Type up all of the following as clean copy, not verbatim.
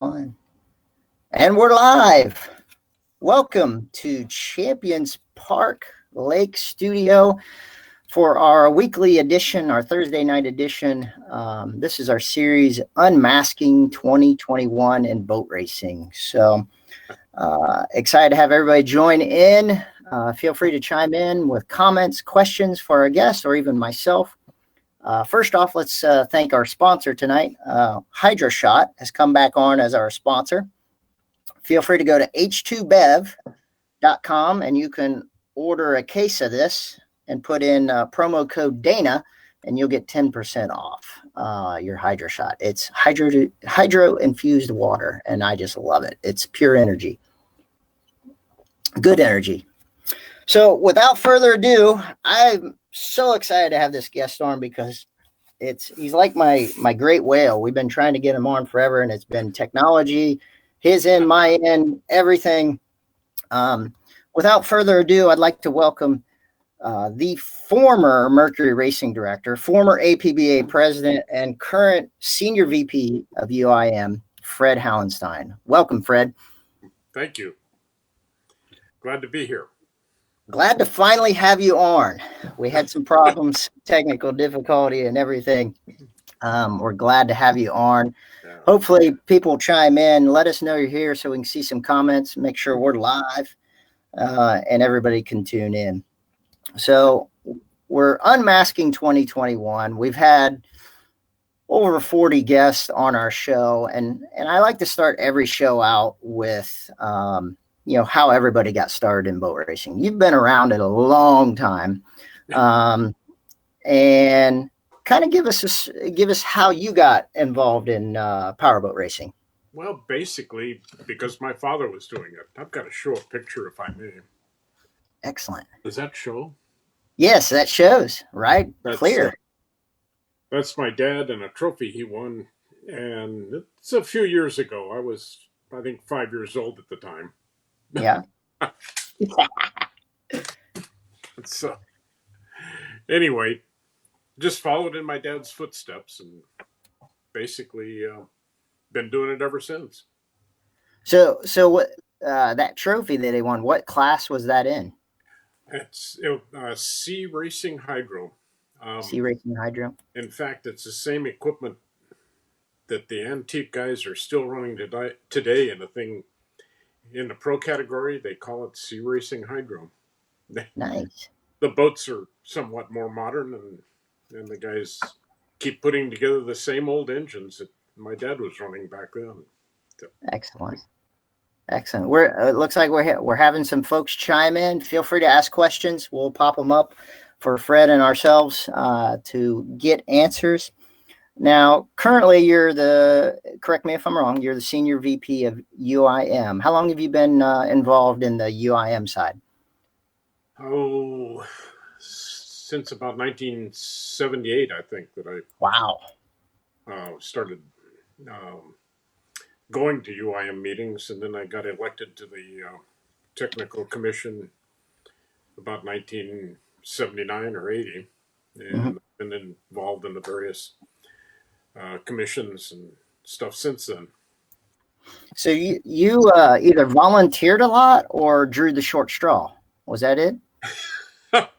On. And we're live. Welcome to Champions Park Lake Studio for our weekly edition, our Thursday night edition. This is our series, Unmasking 2021 in Boat Racing. So excited to have everybody join in. Feel free to chime in with comments, questions for our guests, or even myself. First off, let's thank our sponsor tonight. HydroShot has come back on as our sponsor. Feel free to go to h2bev.com and you can order a case of this and put in promo code Dana and you'll get 10% off your HydroShot. It's hydro-infused water, and I just love it. It's pure energy. Good energy. So without further ado, I'm so excited to have this guest on because he's like my great whale. We've been trying to get him on forever, and it's been technology, his end, my end, everything. Without further ado, I'd like to welcome the former Mercury Racing Director, former APBA President, and current Senior VP of UIM, Fred Hauenstein. Welcome, Fred. Thank you. Glad to be here. Glad to finally have you on. We had some problems, technical difficulty and everything. We're glad to have you on. Yeah. Hopefully people chime in. Let us know you're here so we can see some comments, make sure we're live, and everybody can tune in. So we're unmasking 2021. We've had over 40 guests on our show, and I like to start every show out with how everybody got started in boat racing. You've been around it a long time, and kind of give us how you got involved in powerboat racing. Well, basically, because my father was doing it. I've got to show a picture if I may. Excellent. Does that show? Yes, that shows, right? Clear. That's my dad and a trophy he won. And it's a few years ago. I was, I think, 5 years old at the time. Yeah. So, anyway, just followed in my dad's footsteps and basically been doing it ever since. So what that trophy that he won, what class was that in? It's Sea Racing Hydro. Sea Racing Hydro. In fact, it's the same equipment that the antique guys are still running today in the thing. In the pro category, they call it Sea Racing Hydro. Nice. The boats are somewhat more modern, and the guys keep putting together the same old engines that my dad was running back then. So. Excellent. It looks like we're having some folks chime in. Feel free to ask questions. We'll pop them up for Fred and ourselves to get answers. Now, currently, correct me if I'm wrong, you're the Senior VP of UIM. How long have you been involved in the UIM side? Oh, since about 1978, I think that I started going to UIM meetings, and then I got elected to the technical commission about 1979 or 80, and been involved in the various commissions and stuff since then. So you either volunteered a lot or drew the short straw. Was that it? A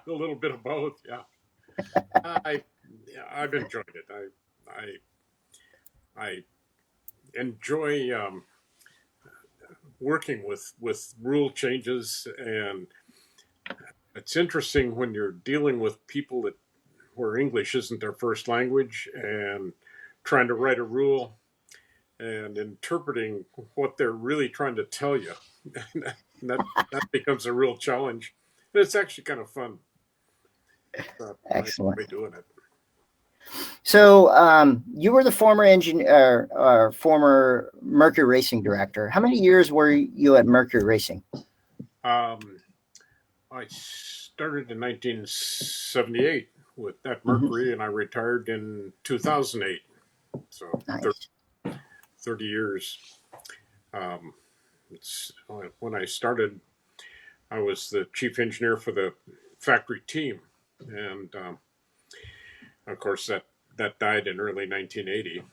little bit of both, yeah. I've enjoyed it. I enjoy working with rule changes, and it's interesting when you're dealing with people where English isn't their first language and trying to write a rule and interpreting what they're really trying to tell you. that becomes a real challenge. But it's actually kind of fun. Excellent. I enjoy doing it. So you were the former engineer or former Mercury Racing Director. How many years were you at Mercury Racing? I started in 1978 at Mercury, and I retired in 2008. So nice. 30 years. When I started, I was the chief engineer for the factory team, and of course that died in early 1980.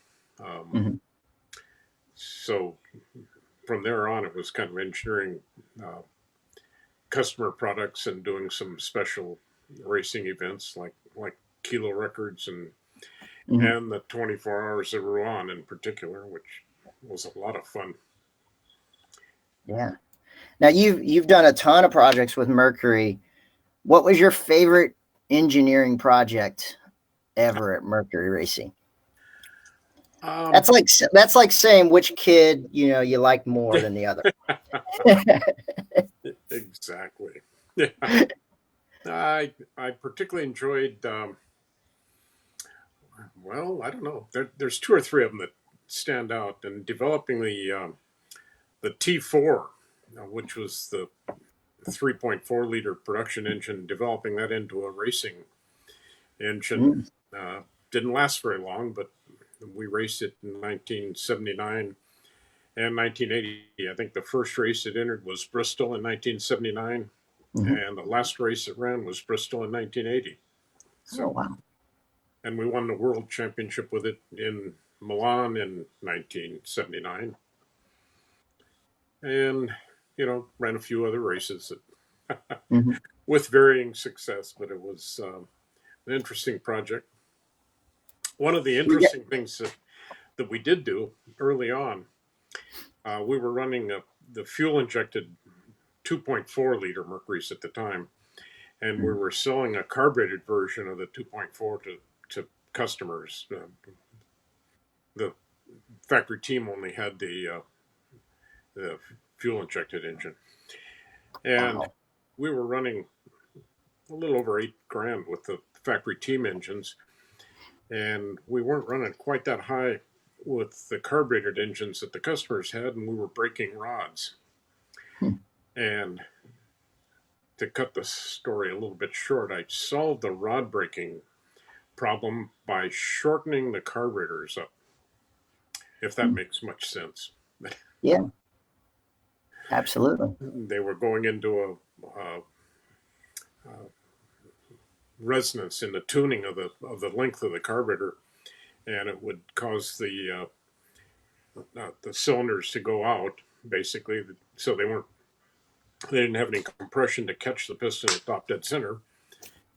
So from there on, it was kind of engineering customer products and doing some special racing events like kilo records Mhm. and the 24 hours of Rouen in particular, which was a lot of fun. Yeah. Now you've done a ton of projects with Mercury. What was your favorite engineering project ever at Mercury Racing? Um, That's like saying which kid you like more than the other. exactly. Yeah. I particularly enjoyed. Well, I don't know. There's two or three of them that stand out, and developing the T4, which was the 3.4 liter production engine, developing that into a racing engine. Mm, Uh, didn't last very long, but we raced it in 1979 and 1980. I think the first race it entered was Bristol in 1979, mhm. and the last race it ran was Bristol in 1980. Oh So, wow. and we won the world championship with it in Milan in 1979, and ran a few other races Mhm. with varying success. But it was an interesting project. One of the We got interesting things that we did do early on, we were running the fuel injected 2.4 liter Mercury's at the time, and we mhm. were selling a carbureted version of the 2.4 to customers. The factory team only had the fuel injected engine, and Wow. we were running a little over $8,000 with the factory team engines, and we weren't running quite that high with the carbureted engines that the customers had, and we were breaking rods. Hmm. And to cut the story a little bit short, I solved the rod breaking problem by shortening the carburetors up, if that Hmm. makes much sense. Yeah, absolutely. They were going into a resonance in the tuning of the length of the carburetor, and it would cause the cylinders to go out basically, so they didn't have any compression to catch the piston at top dead center,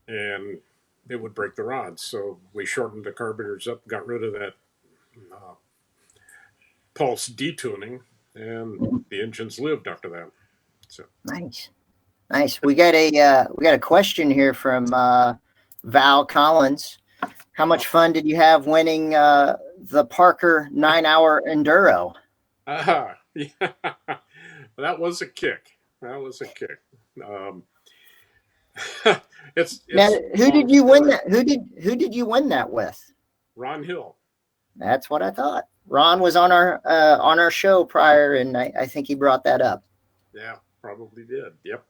and it would break the rods. So we shortened the carburetors up, got rid of that uh, pulse detuning, and Mhm. the engines lived after that. So Nice. Nice. We got a question here from Val Collins. How much fun did you have winning the Parker 9-hour enduro? yeah, that was a kick. That was a kick. Um, Now, it's a who long did you win story. that? Who did you win that with? Ron Hill. That's what I thought. Ron was on our show prior, and I think he brought that up. Yeah, probably did. Yep.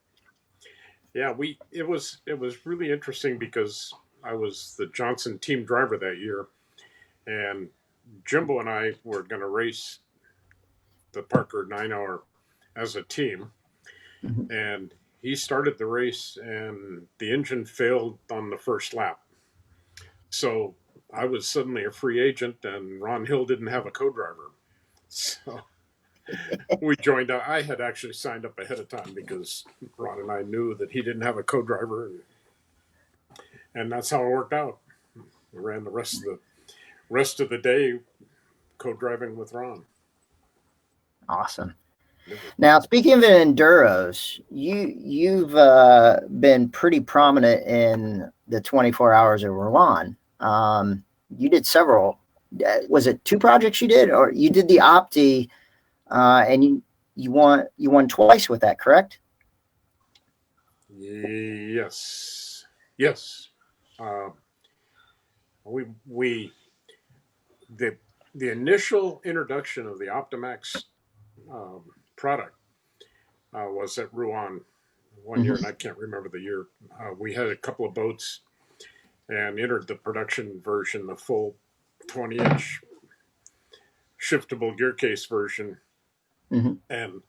Yeah, it was really interesting because I was the Johnson team driver that year, and Jimbo and I were going to race the Parker 9 hour as a team, Mhm. and he started the race, and the engine failed on the first lap. So I was suddenly a free agent, and Ron Hill didn't have a co-driver. So we joined. I had actually signed up ahead of time because Ron and I knew that he didn't have a co-driver, and that's how it worked out. We ran the rest of the day co-driving with Ron. Awesome. It was, Now, speaking of enduros, you've been pretty prominent in the 24 hours of Rouen. You did several. Was it two projects you did, or you did the Opti, and you won twice with that, correct? yes, yes. Uh, we the the initial introduction of the Optimax product was at Rouen one year, and Mhm. I can't remember the year. We had a couple of boats and entered the production version, the full 20-inch shiftable gear case version, Mhm. and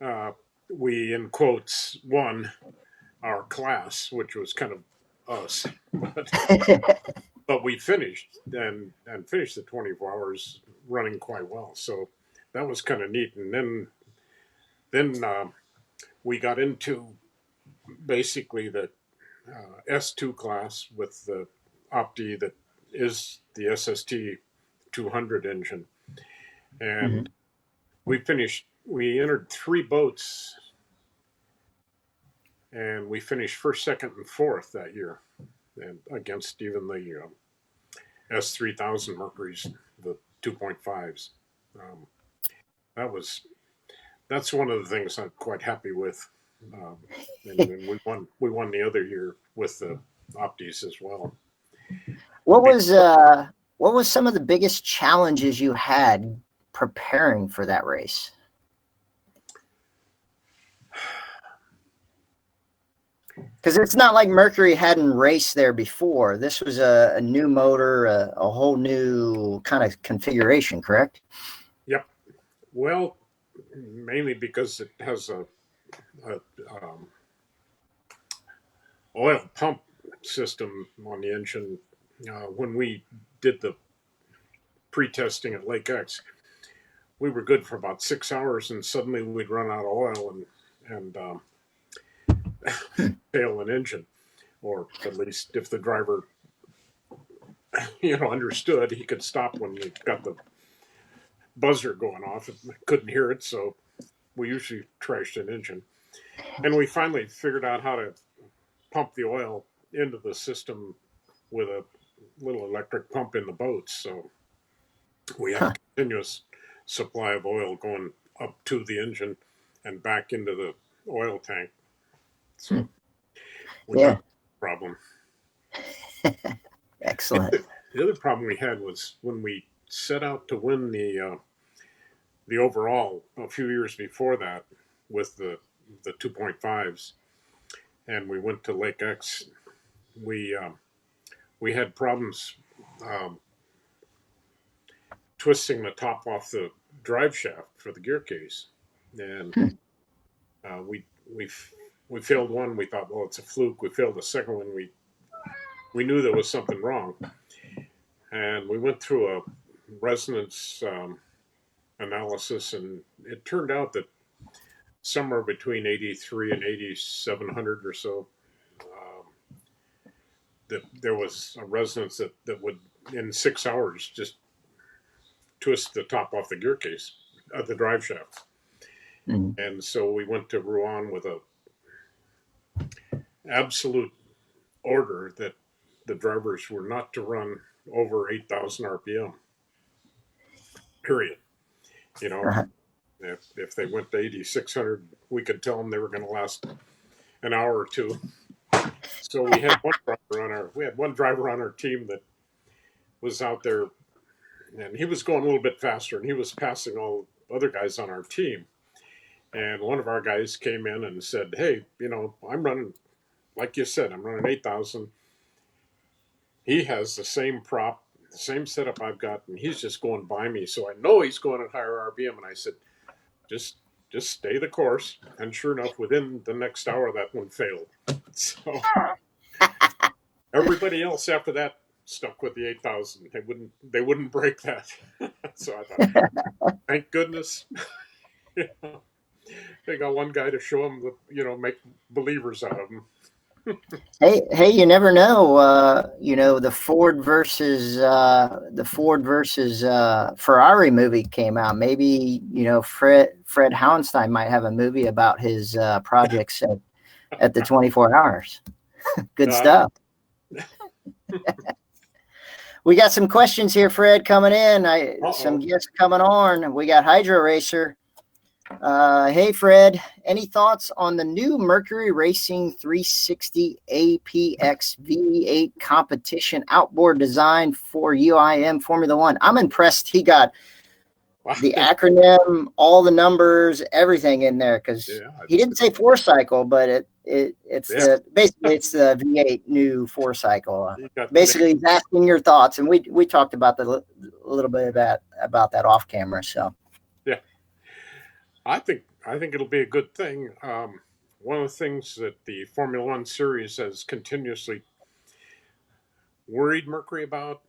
uh, we, in quotes, won our class, which was kind of us, but we finished and finished the 24 hours running quite well. So that was kind of neat. And then we got into basically the S2 class with the Opti that is the SST 200 engine, Mhm. and we entered 3 boats, and we finished first, second, and fourth that year, and against even the S3000 Mercuries, the 2.5s. Um, that's one of the things I'm quite happy with. Um, and we won the other year with the Optis as well. What was what was some of the biggest challenges you had preparing for that race? Because it's not like Mercury hadn't raced there before. This was a new motor, a whole new kind of configuration, correct? Yep. Well, mainly because it has a oil pump system on the engine. When we did the pre-testing at Lake X, we were good for about 6 hours, and suddenly we'd run out of oil and fail an engine, or at least if the driver understood, he could stop when you got the buzzer going off. And couldn't hear it, so we usually trashed an engine. And we finally figured out how to pump the oil into the system with a little electric pump in the boats. So we had a Huh. continuous supply of oil going up to the engine and back into the oil tank. Hmm. So we got Yeah, the problem. excellent. The other problem we had was when we set out to win the overall a few years before that with the 2.5s, and we went to Lake X. We we had problems um, twisting the top off the drive shaft for the gear case, and Hmm. uh, we we failed one. We thought, well, it's a fluke. We failed the second one. We knew there was something wrong, and we went through a resonance analysis, and it turned out that somewhere between 83 and 8700 or so, um, that there was a resonance that would in 6 hours just twist the top off the gear case of the drive shaft. Mhm. And so we went to Rouen with a absolute order that the drivers were not to run over 8,000 RPM. Period. You know, Uh-huh. if they went to 8,600, we could tell them they were going to last an hour or two. So we had one driver on our team that was out there, and he was going a little bit faster, and he was passing all other guys on our team. And one of our guys came in and said, "Hey, I'm running, like you said, I'm running 8,000. He has the same prop, the same setup I've got, and he's just going by me. So I know he's going at higher RPM." And I said, just just stay the course. And sure enough, within the next hour, that one failed. So everybody else after that stuck with the 8,000. They wouldn't break that. So I thought, thank goodness. They got one guy to show them make believers out of them. Hey, you never know. The Ford versus Ferrari movie came out. Maybe Fred Hauenstein might have a movie about his projects at the 24 hours. Good Uh, stuff. We got some questions here, Fred, coming in. Some uh-oh. guests coming on. We got Hydro Racer. Hey, Fred, any thoughts on the new Mercury Racing 360 APX V8 competition outboard design for UIM Formula One? I'm impressed he got the acronym, all the numbers, everything in there, because Yeah, he didn't say four cycle, but it's yeah. basically it's the V8 new four cycle. You got the name. Basically, he's asking your thoughts, and we talked about a little bit about that off camera. So Yeah, I think it'll be a good thing. One of the things that the Formula One series has continuously worried Mercury about,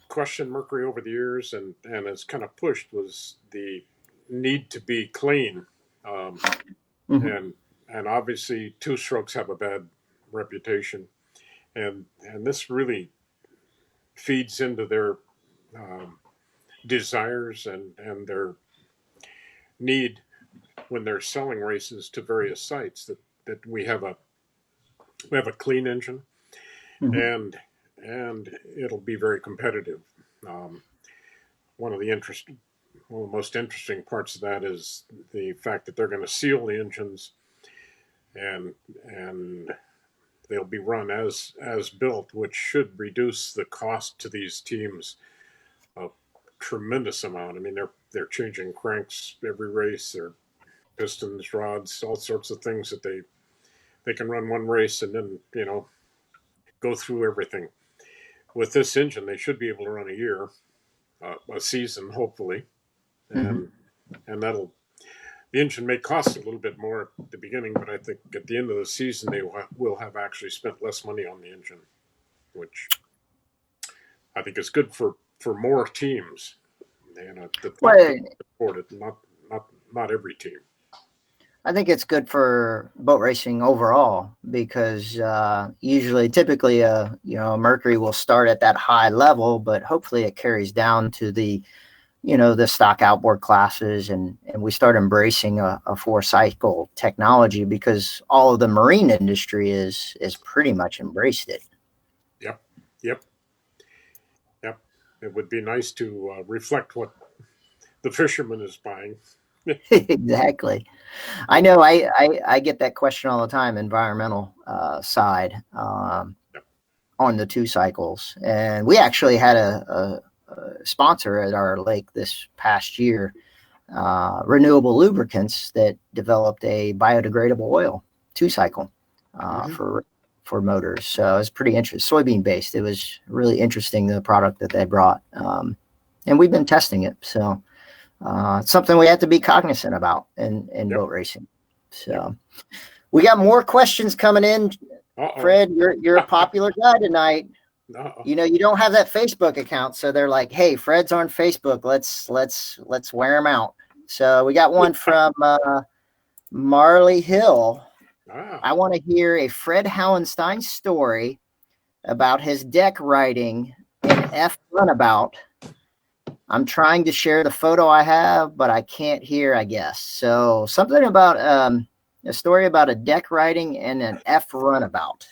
questioned Mercury over the years, and has kind of pushed was the need to be clean. Um, Mm-hmm. and obviously two strokes have a bad reputation, and this really feeds into their um, desires and their need when they're selling races to various sites that we have a clean engine, Mm-hmm. and it'll be very competitive. Um, one of the most interesting parts of that is the fact that they're going to seal the engines and and they'll be run as built, which should reduce the cost to these teams a tremendous amount. I mean, they're changing cranks every race, they're pistons, rods, all sorts of things that they can run one race and then go through everything. With this engine, they should be able to run a year, a season, hopefully, Mm-hmm. and and that'll the engine may cost a little bit more at the beginning, but I think at the end of the season they will have actually spent less money on the engine, which I think is good for more teams. The top Well, teams support it, not every team. I think it's good for boat racing overall because typically, Mercury will start at that high level, but hopefully it carries down to the stock outboard classes, and we start embracing a four cycle technology because all of the marine industry is pretty much embraced it. Yep, yep, yep. It would be nice to reflect what the fisherman is buying. Exactly. I know I get that question all the time, environmental side. Yep. On the two cycles. And we actually had a sponsor at our lake this past year, Renewable Lubricants, that developed a biodegradable oil two cycle Mm-hmm. for motors. So it's pretty interesting, soybean based. It was really interesting, the product that they brought, and we've been testing it. So it's something we have to be cognizant about in Yep. boat racing. Yep. So we got more questions coming in. Uh-oh. Fred, you're a popular guy tonight. Uh-oh. You don't have that Facebook account, so they're like, "Hey, Fred's on Facebook. Let's wear him out." So we got one from Marley Hill. Ah. I want to hear a Fred Hauenstein story about his deck riding in F runabout. I'm trying to share the photo I have, but I can't hear, I guess. So something about a story about a deck riding and an F runabout.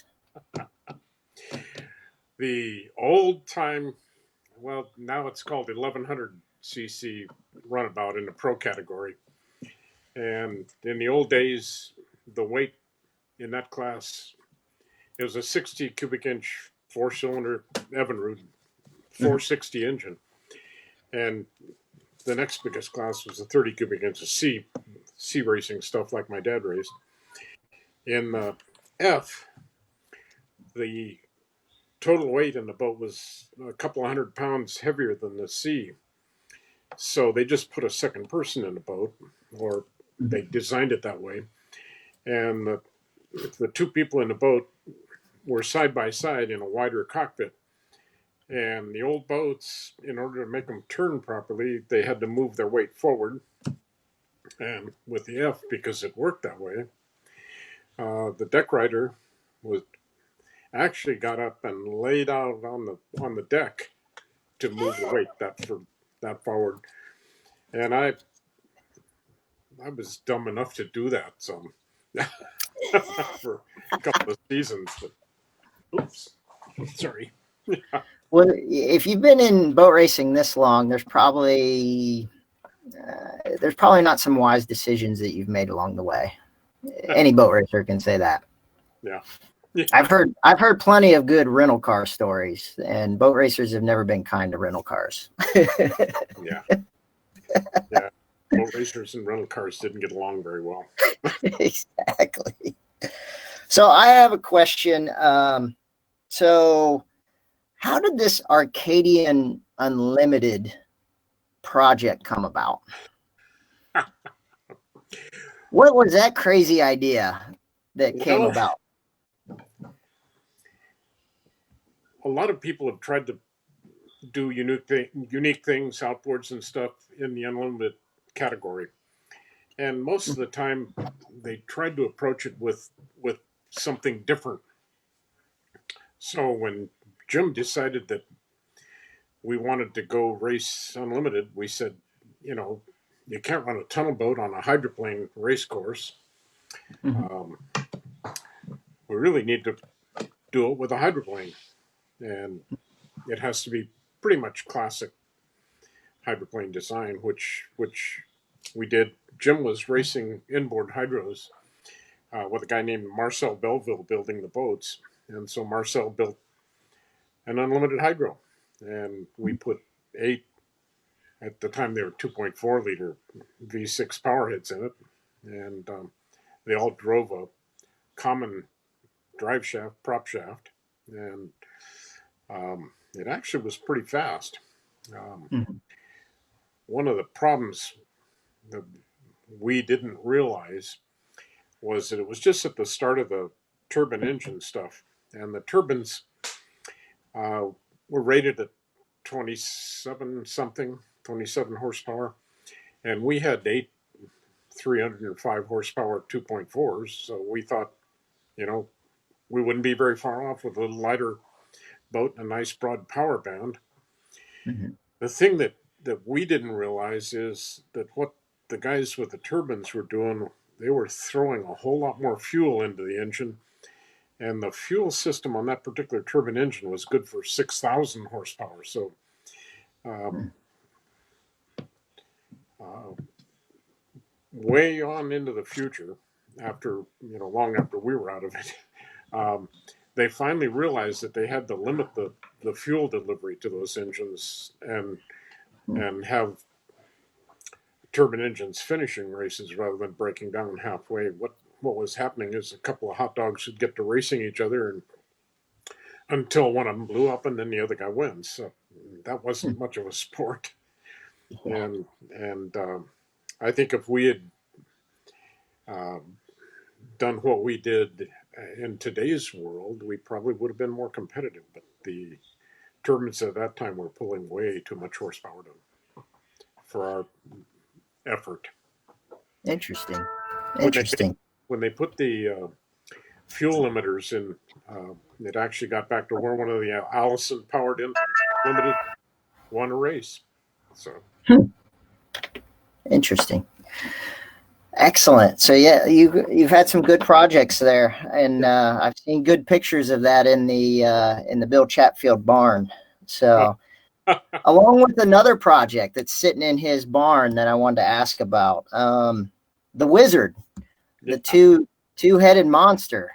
The old time, well, now it's called 1100cc runabout in the pro category. And in the old days, the weight in that class, it was a 60 cubic inch four cylinder Evinrude Mhm. 460 engine. And the next biggest class was the 30 cubic inch of C racing stuff like my dad raced. In the F, the total weight in the boat was a couple of 100 pounds heavier than the C. So they just put a second person in the boat, or they designed it that way. And the two people in the boat were side by side in a wider cockpit. And the old boats, in order to make them turn properly, they had to move their weight forward. And with the F, because it worked that way, the deck rider was actually got up and laid out on the deck to move the weight that forward. And I was dumb enough to do that some for a couple of seasons. But oops, sorry. Well, if you've been in boat racing this long, there's probably not some wise decisions that you've made along the way. Any boat racer can say that. Yeah, yeah, I've heard plenty of good rental car stories, and boat racers have never been kind to rental cars. yeah, yeah. Boat racers and rental cars didn't get along very well. Exactly. So I have a question. So how did this Arcadian Unlimited project come about? What was that crazy idea that came Well, about? a lot of people have tried to do unique things, outboards and stuff in the unlimited category. And most of the time, they tried to approach it with something different. So when Jim decided that we wanted to go race unlimited, we said, you know, you can't run a tunnel boat on a hydroplane race course. Mhm. Um, we really need to do it with a hydroplane, and it has to be pretty much classic hydroplane design, which we did. Jim was racing inboard hydros with a guy named Marcel Belleville building the boats, and so Marcel built an unlimited hydro, and we put 8, at the time they were 2.4 liter V6 power heads in it, and they all drove a common drive shaft, prop shaft, and it actually was pretty fast. Um, Mhm. One of the problems that we didn't realize was that it was just at the start of the turbine engine stuff, and the turbines uh, were rated at 27 something, 27 horsepower, and we had 8 305 horsepower 2.4s, so we thought, you know, we wouldn't be very far off with a little lighter boat and a nice broad power band. Mhm. The thing that we didn't realize is that what the guys with the turbines were doing, they were throwing a whole lot more fuel into the engine, and the fuel system on that particular turbine engine was good for 6,000 horsepower. So um, Mhm. uh, way on into the future, after, you know, long after we were out of it, um, they finally realized that they had to limit the fuel delivery to those engines, and have turbine engines finishing races rather than breaking down halfway. What was happening is a couple of hot dogs would get to racing each other, and until one of them blew up, and then the other guy wins. So that wasn't much of a sport. Yeah. And I think if we had um, done what we did in today's world, we probably would have been more competitive. But the turbines at that time were pulling way too much horsepower for our effort. Interesting. When they Interesting. when they put the fuel limiters in, it actually got back to where one of the Allison powered in limited won a race. So Interesting. Excellent. So yeah, you've had some good projects there, and yeah. I've seen good pictures of that in the Bill Chatfield barn. So Oh. along with another project that's sitting in his barn that I wanted to ask about, the Wizard, Yeah. the two-headed monster.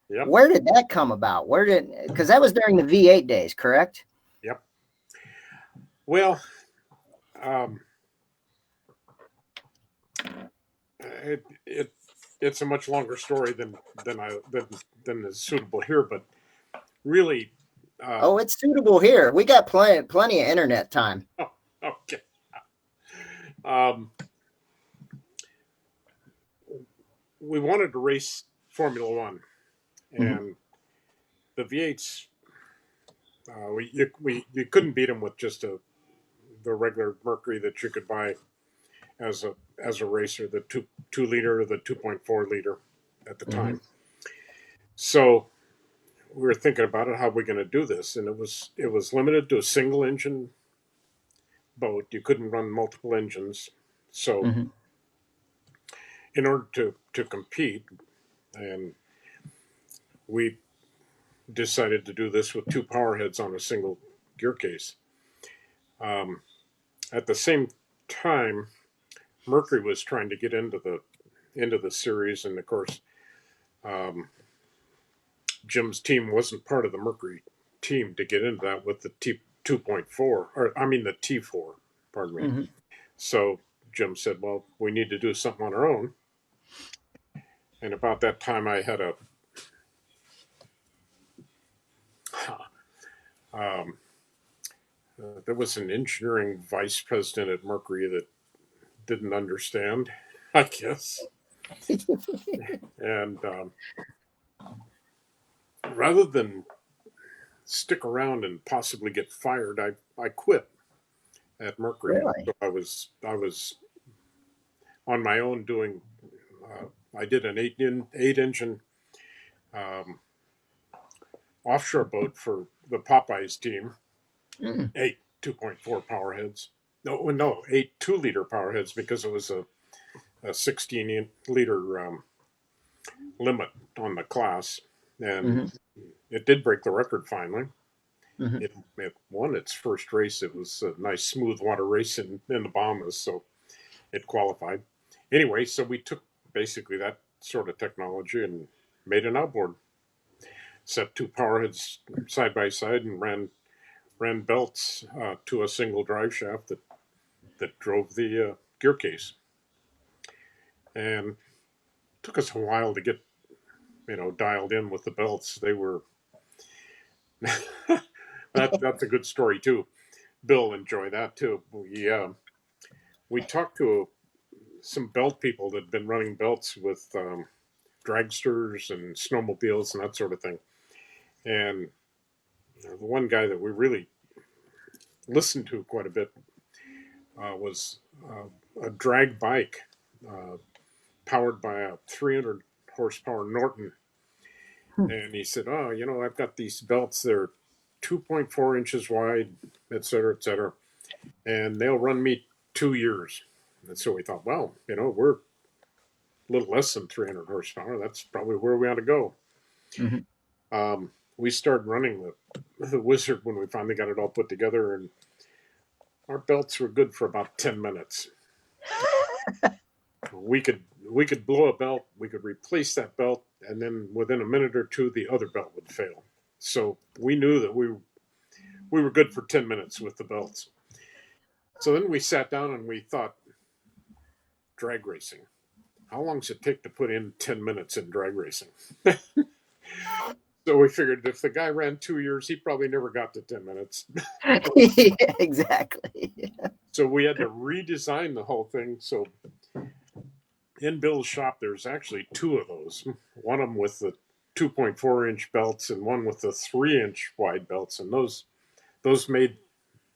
Yep. Where did that come about? Where did because that was during the V8 days, correct? Yep. Well, um, it's a much longer story than is suitable here, but really, Oh, um, it's suitable here. We got plenty of internet time. oh, okay. Um, we wanted to race Formula One, Mhm. and the V8s, you couldn't beat them with just the regular Mercury that you could buy as a racer, the two liter or the 2.4 liter at the Mhm. time. So we were thinking about it. How are we going to do this? And it was limited to a single engine boat. You couldn't run multiple engines. So Mhm. in order to compete, and we decided to do this with two power heads on a single gear case. Um, at the same time, Mercury was trying to get into the series, and of course, um, Jim's team wasn't part of the Mercury team to get into that with the T 2.4, or I mean the T4, pardon me. Mhm. So Jim said, "Well, we need to do something on our own." And about that time, I had um, there was an engineering vice president at Mercury that didn't understand, I guess. And rather than stick around and possibly get fired, I quit at Mercury. Really? So I was on my own doing. I did an eight engine offshore boat for the Popeyes team. Mm. 8 2.4 power heads. No, 8 2-liter power heads because it was a 16-liter limit on the class, and it did break the record finally. Mm-hmm. It won its first race. It was a nice smooth water race in the Bahamas, so it qualified. Anyway, so we took basically that sort of technology and made an outboard. Set two power heads side by side and ran belts to a single drive shaft that drove the gear case. And it took us a while to get dialed in with the belts. They were that's a good story too. Bill enjoy that too. We talked to some belt people that had been running belts with dragsters and snowmobiles and that sort of thing. And the one guy that we really listened to quite a bit was a drag bike powered by a 300 horsepower Norton. And he said, "Oh, I've got these belts. They're 2.4 inches wide, et cetera, and they'll run me 2 years." And so we thought, well, we're a little less than 300 horsepower. That's probably where we ought to go. Mm-hmm. We started running the Wizard when we finally got it all put together, and our belts were good for about 10 minutes. We could blow a belt, we could replace that belt, and then within a minute or two, the other belt would fail. So we knew that we were good for 10 minutes with the belts. So then we sat down and we thought, drag racing. How long does it take to put in 10 minutes in drag racing? So we figured if the guy ran 2 years, he probably never got to 10 minutes. Yeah, exactly. So we had to redesign the whole thing. So in Bill's shop, there's actually two of those. One of them with the 2.4-inch belts and one with the 3-inch wide belts. And those made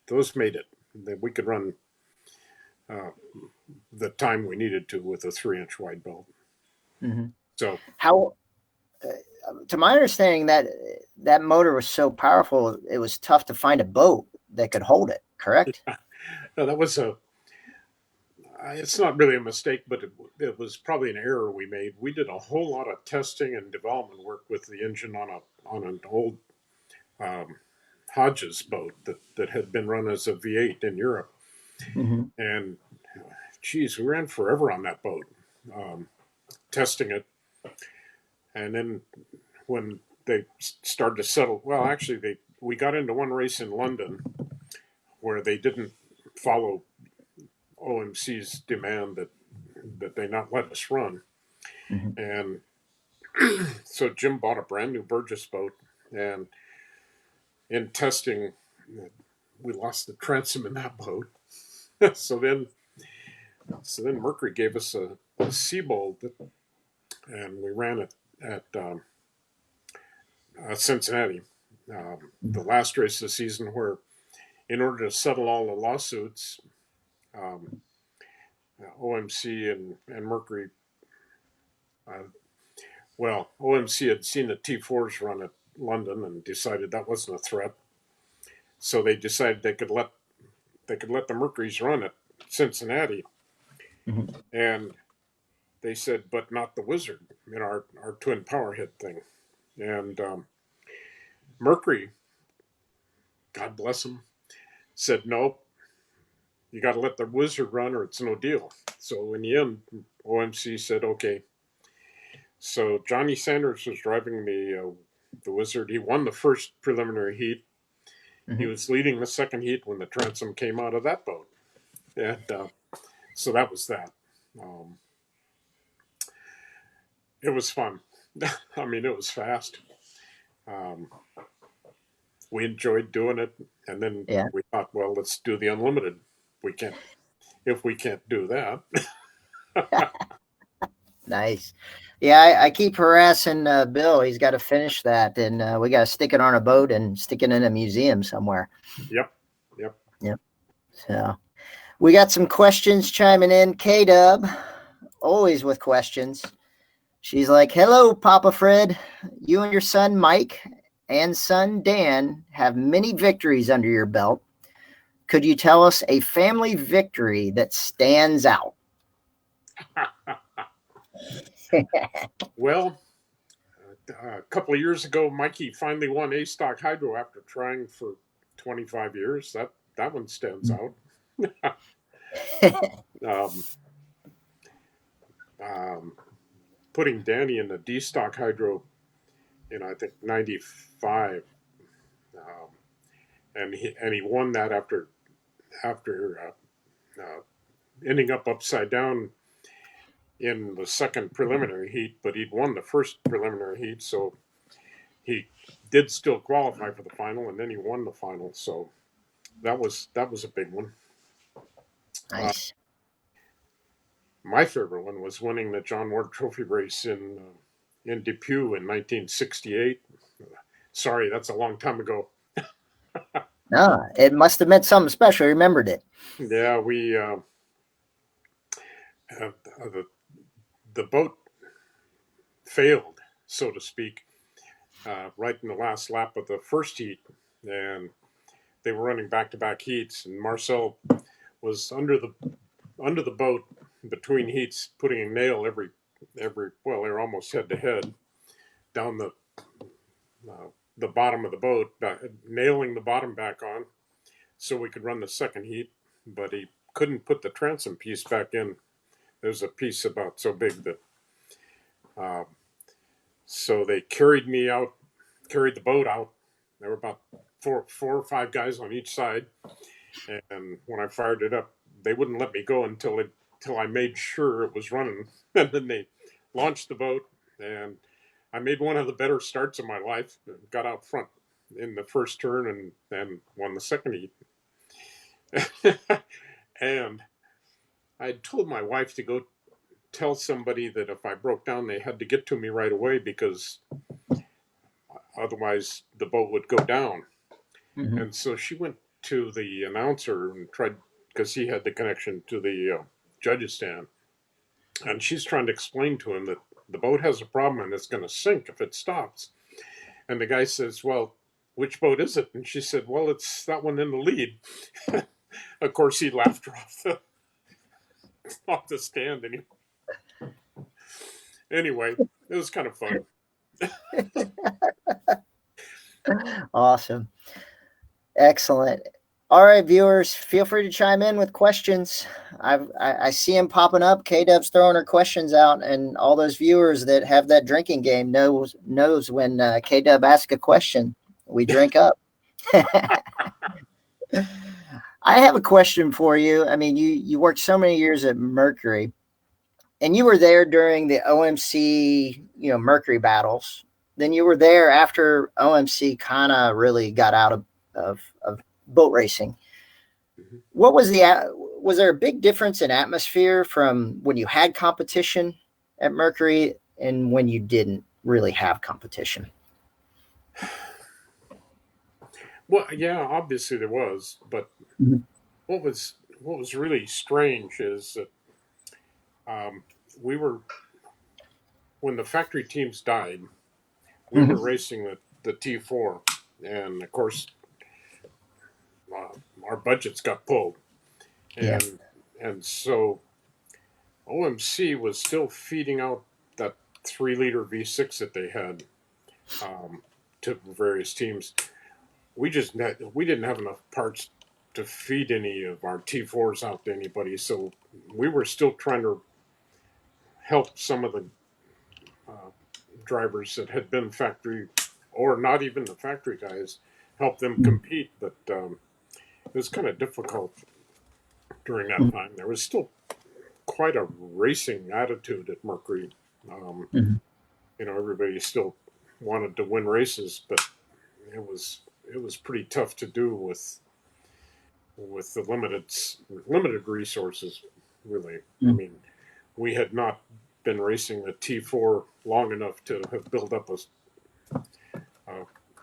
it. That we could run the time we needed to with a 3-inch wide belt. Mm-hmm. So how, to my understanding, that motor was so powerful, it was tough to find a boat that could hold it. Correct? No, that was it's not really a mistake, but it was probably an error we made. We did a whole lot of testing and development work with the engine on an old Hodges boat that had been run as a V8 in Europe. Mm-hmm. And geez, we ran forever on that boat, testing it. And then when they started to settle, well, actually, we got into one race in London where they didn't follow OMC's demand that they not let us run. Mm-hmm. And so Jim bought a brand new Burgess boat, and in testing, we lost the transom in that boat. so then Mercury gave us a Seabold, and we ran it at Cincinnati, the last race of the season, where in order to settle all the lawsuits, OMC and Mercury, OMC had seen the T4s run at London and decided that wasn't a threat. So they decided they could let the Mercuries run at Cincinnati. Mm-hmm. And they said, but not the Wizard, our twin powerhead thing. And Mercury, God bless him, said, nope, you got to let the Wizard run or it's no deal. So in the end, OMC said, okay. So Johnny Sanders was driving the Wizard. He won the first preliminary heat. Mm-hmm. He was leading the second heat when the transom came out of that boat. And so that was that. It was fun. I mean, it was fast. We enjoyed doing it. And then we thought, well, let's do the unlimited. If we can't do that. Nice. Yeah, I keep harassing Bill. He's got to finish that, and we got to stick it on a boat and stick it in a museum somewhere. Yep. So we got some questions chiming in. K-Dub, always with questions. She's like, "Hello, Papa Fred. You and your son Mike and son Dan have many victories under your belt. Could you tell us a family victory that stands out?" Well, a couple of years ago, Mikey finally won A Stock Hydro after trying for 25 years. That one stands out. um, um, Putting Danny in the D Stock Hydro in I think '95, um, and he won that after ending up upside down in the second preliminary heat, but he'd won the first preliminary heat, so he did still qualify for the final, and then he won the final. So that was a big one. Nice. My favorite one was winning the John Ward Trophy race in Depew in 1968. Sorry, that's a long time ago. No, it must have meant something special. You remembered it. Yeah, we the boat failed, so to speak, right in the last lap of the first heat, and they were running back-to-back heats, and Marcel was under the boat between heats, putting a nail every well, they were almost head to head down the bottom of the boat, nailing the bottom back on so we could run the second heat, but he couldn't put the transom piece back in. There's a piece about so big that so they carried the boat out. There were about four or five guys on each side, and when I fired it up, they wouldn't let me go until I made sure it was running. And then they launched the boat, and I made one of the better starts of my life. Got out front in the first turn and won the second heat. And I had told my wife to go tell somebody that if I broke down, they had to get to me right away because otherwise the boat would go down. Mm-hmm. And so she went to the announcer and tried, because he had the connection to the judges stand, and she's trying to explain to him that the boat has a problem and it's going to sink if it stops. And the guy says, "Well, which boat is it?" And she said, "Well, it's that one in the lead." Of course, he laughed her off the stand. Anyway, it was kind of fun. Awesome. Excellent. All right, viewers, feel free to chime in with questions. I see them popping up. K-Dub's throwing her questions out, and all those viewers that have that drinking game knows when K-Dub asks a question, we drink up. I have a question for you. I mean, you worked so many years at Mercury, and you were there during the OMC, Mercury battles. Then you were there after OMC kind of really got out of boat racing. Mm-hmm. What was there a big difference in atmosphere from when you had competition at Mercury and when you didn't really have competition? Well, yeah, obviously there was, but mm-hmm. what was really strange is that when the factory teams died, we mm-hmm. were racing the T4, and of course our budgets got pulled, and so OMC was still feeding out that 3-liter V6 that they had to various teams. We didn't have enough parts to feed any of our T4s out to anybody, so we were still trying to help some of the drivers that had been factory, or not even the factory guys, help them compete, but it was kind of difficult during that time. There was still quite a racing attitude at Mercury. Everybody still wanted to win races, but it was pretty tough to do with the limited resources, really. I mean, we had not been racing the T4 long enough to have built up a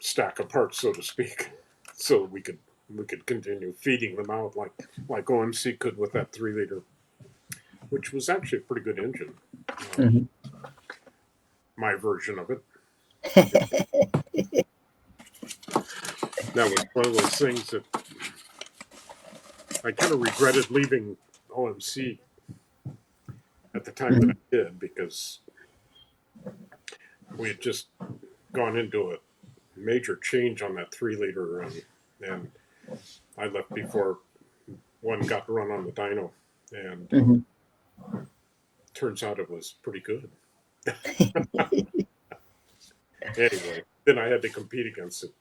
stack of parts, so to speak, so we could continue feeding them out like OMC could with that 3-liter which was actually a pretty good engine. Mhm. My version of it. That was one of those things that I kind of regretted leaving OMC at the time that I did, because we had just gone into a major change on that 3-liter, and I left before one got to run on the dyno, and Mhm. turns out it was pretty good. Anyway, then I had to compete against it.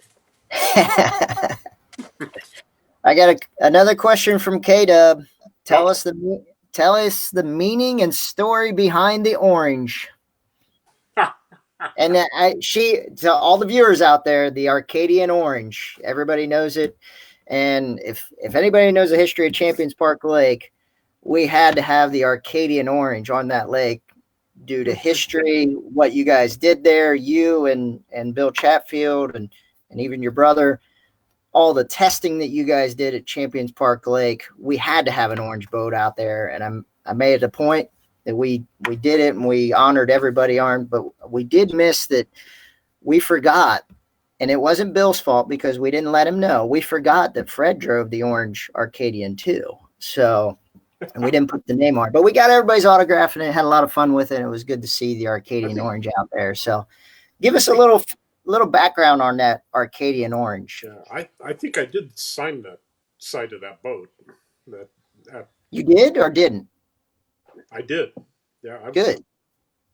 I got another question from K-Dub. Tell Oh. us the meaning and story behind the orange. And to all the viewers out there, the Arcadian orange, everybody knows it. And if anybody knows the history of Champions Park Lake, we had to have the Arcadian orange on that lake due to history, what you guys did there, you and Bill Chatfield and even your brother, all the testing that you guys did at Champions Park Lake. We had to have an orange boat out there, and I made it a point that we did it, and we honored everybody armed, but we did miss that. We forgot, and it wasn't Bill's fault because we didn't let him know. We forgot that Fred drove the orange Arcadian too. So, and we didn't put the name on it, but we got everybody's autograph and it had a lot of fun with it. It was good to see the Arcadian orange out there. So give us a little background on that Arcadian orange. Yeah, I think I did sign the side of that boat. That You did or didn't? I did. Yeah, Good.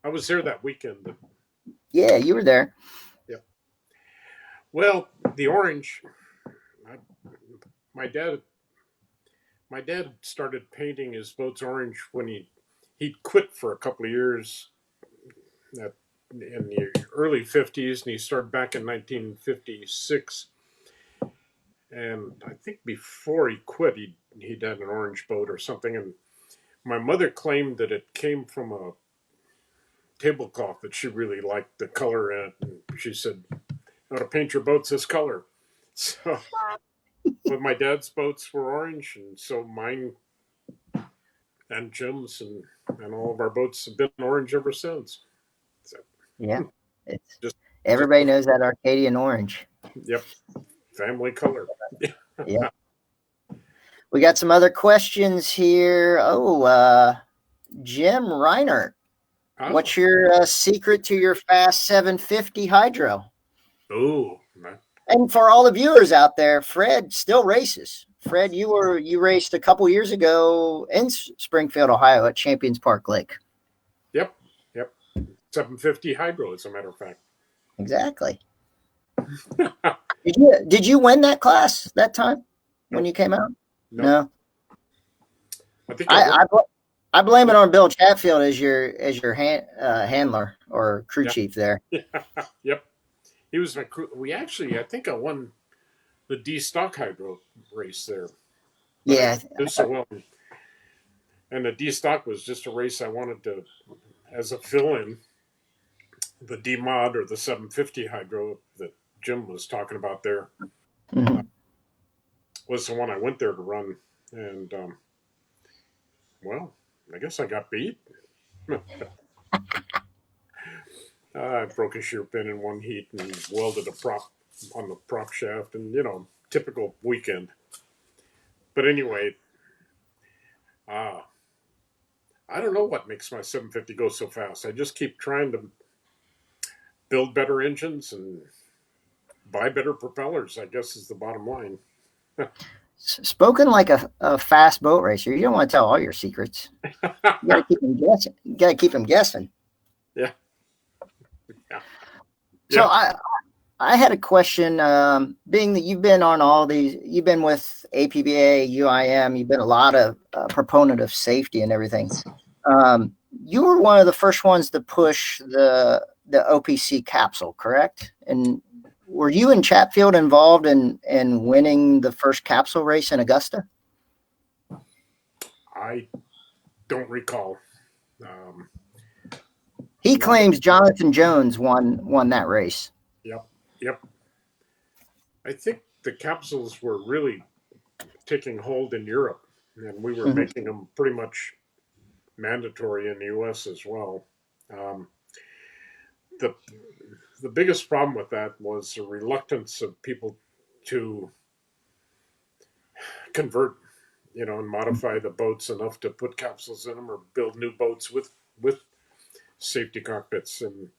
I was there that weekend. Yeah, you were there. Yeah. Well, the orange. I, my dad started painting his boats orange when he'd quit for a couple of years in the early 50s, and he started back in 1956. And I think before he quit, he'd had an orange boat or something. And my mother claimed that it came from a tablecloth that she really liked the color in it. And she said, "You ought to paint your boats this color." So, but my dad's boats were orange, and so mine and Jim's and all of our boats have been orange ever since. So, Yeah. It's just everybody knows that Arcadian orange. Yep, family color. Yeah. We got some other questions here. Jim Reiner. Oh. What's your secret to your fast 750 hydro? Oh, and for all the viewers out there, Fred still races. Fred, you raced a couple years ago in Springfield, Ohio, at Champions Park Lake. Yep. 750 hydro, as a matter of fact. Exactly. Did you win that class that time when you came out? No. I think I blame it on Bill Chatfield as your handler or crew chief there. Yep. He was my crew. I think I won the D stock hydro race there. Yeah. So well. And the D stock was just a race I wanted to, as a fill in. The D mod, or the 750 hydro that Jim was talking about there, was the one I went there to run. And, well, I guess I got beat. I broke a shear pin in one heat and welded a prop on the prop shaft, and typical weekend. But anyway, I don't know what makes my 750 go so fast. I just keep trying to build better engines and buy better propellers, I guess, is the bottom line. Spoken like a fast boat racer, you don't want to tell all your secrets. You got to keep them guessing. You got to keep them guessing. Yeah. So I had a question. Being that you've been on all these, you've been with APBA, UIM, you've been a lot of proponent of safety and everything. You were one of the first ones to push the OPC capsule, correct? And were you and Chatfield involved in winning the first capsule race in Augusta? I don't recall. He claims Jonathan Jones won that race. Yep. I think the capsules were really taking hold in Europe, and we were making them pretty much mandatory in the U.S. as well. Um, the the biggest problem with that was the reluctance of people to convert, and modify the boats enough to put capsules in them or build new boats with safety cockpits, and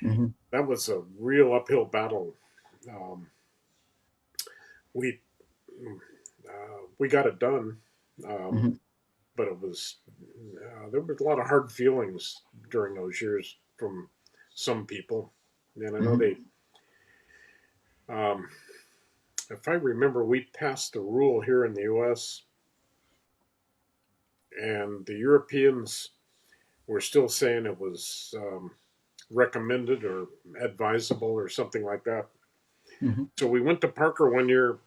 Mm-hmm. that was a real uphill battle. Um, we we got it done, um, Mm-hmm. but it was there was a lot of hard feelings during those years from some people, and I know Mm-hmm. they. Um, if I remember, we passed the rule here in the U.S. and the Europeans were still saying it was recommended or advisable or something like that. Mm-hmm. So we went to Parker one year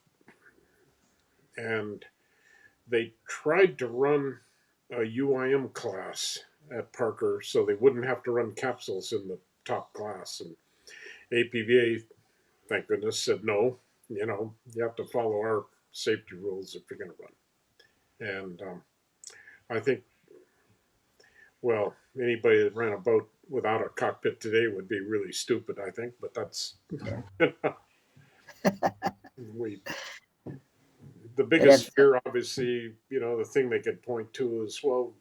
and they tried to run a UIM class at Parker so they wouldn't have to run capsules in the top class. And APVA, thank goodness, said no. You have to follow our safety rules if you're going to run. And I think, well, anybody that ran a boat without a cockpit today would be really stupid, I think. But that's Yeah. we the It biggest had, fear, obviously, the thing they could point to is, well,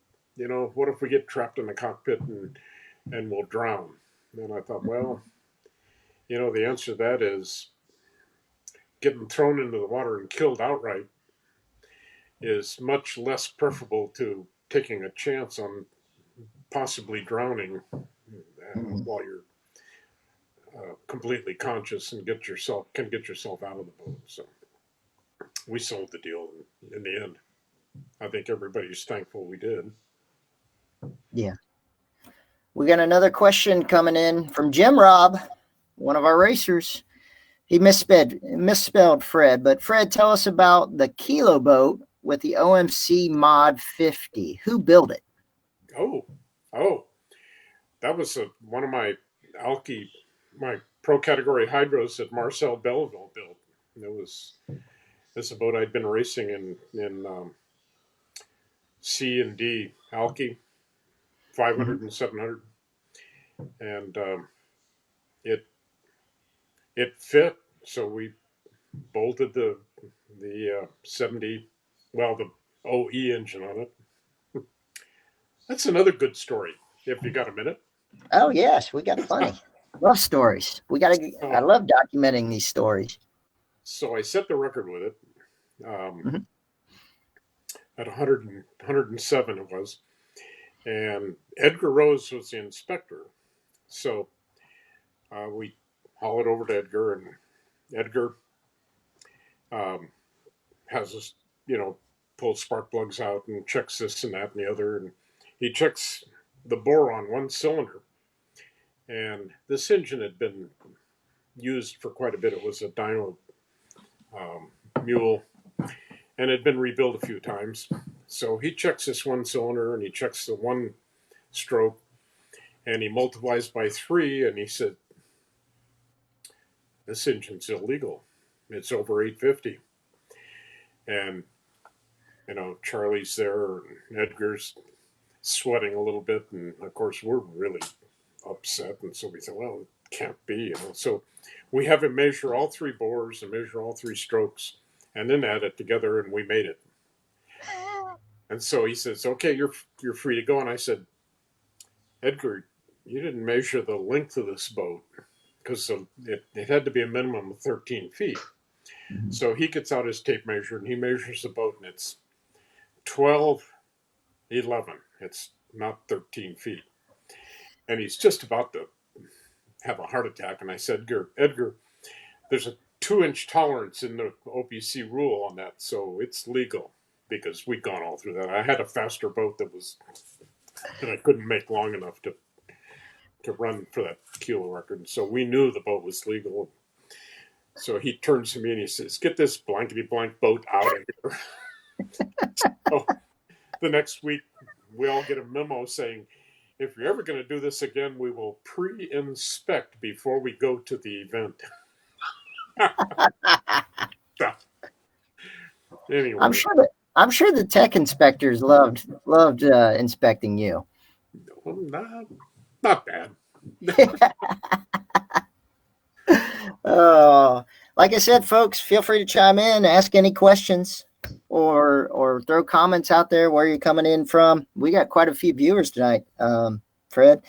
what if we get trapped in the cockpit and we'll drown? And I thought, well, the answer to that is getting thrown into the water and killed outright is much less preferable to taking a chance on possibly drowning mm-hmm. while you're completely conscious and can get yourself out of the boat. So we sold the deal in the end. I think everybody's thankful we did. Yeah. We got another question coming in from Jim Robb, one of our racers. He misspelled Fred, but Fred, tell us about the Kilo boat with the OMC Mod 50. Who built it? Oh, oh, that was one of my pro category hydros that Marcel Belleville built. It was this a boat I'd been racing in C and D Alki, 500 Mm-hmm. and 700, and it it fit. So we bolted the 70, well, the OE engine on it. That's another good story. If you got a minute. Oh, yes, we got plenty. Love stories. I Oh, love documenting these stories. so I set the record with it. Um, Mm-hmm. at 107 it was, and Edgar Rose was the inspector. So we haul it over to Edgar, and Edgar um, has us, pulls spark plugs out and checks this and that and the other, and he checks the bore on one cylinder. And this engine had been used for quite a bit. It was a dyno um, mule and had been rebuilt a few times. So he checks this one cylinder and he checks the one stroke and he multiplies by 3 and he said, this engine's illegal. It's over 850. And, Charlie's there and Edgar's sweating a little bit. And of course, we're really upset. And so we thought, well, it can't be. So we have him measure all 3 bores and measure all 3 strokes and then add it together and we made it. And so he says, okay, you're free to go. And I said, Edgar, you didn't measure the length of this boat because it had to be a minimum of 13 feet. Mm-hmm. So he gets out his tape measure and he measures the boat and it's 12:11. It's not 13 feet. And he's just about to have a heart attack. And I said, Edgar, there's a 2-inch tolerance in the OPC rule on that. So it's legal because we'd gone all through that. I had a faster boat that I couldn't make long enough to run for that kilo record. So we knew the boat was legal. So he turns to me and he says, get this blankety blank boat out of here. So the next week, we all get a memo saying, if you're ever going to do this again, we will pre-inspect before we go to the event. I'm Anyway. sure that I'm sure the tech inspectors loved inspecting you. Well, not bad. Like I said, folks, feel free to chime in, ask any questions, or throw comments out there where you're coming in from. We got quite a few viewers tonight, Fred.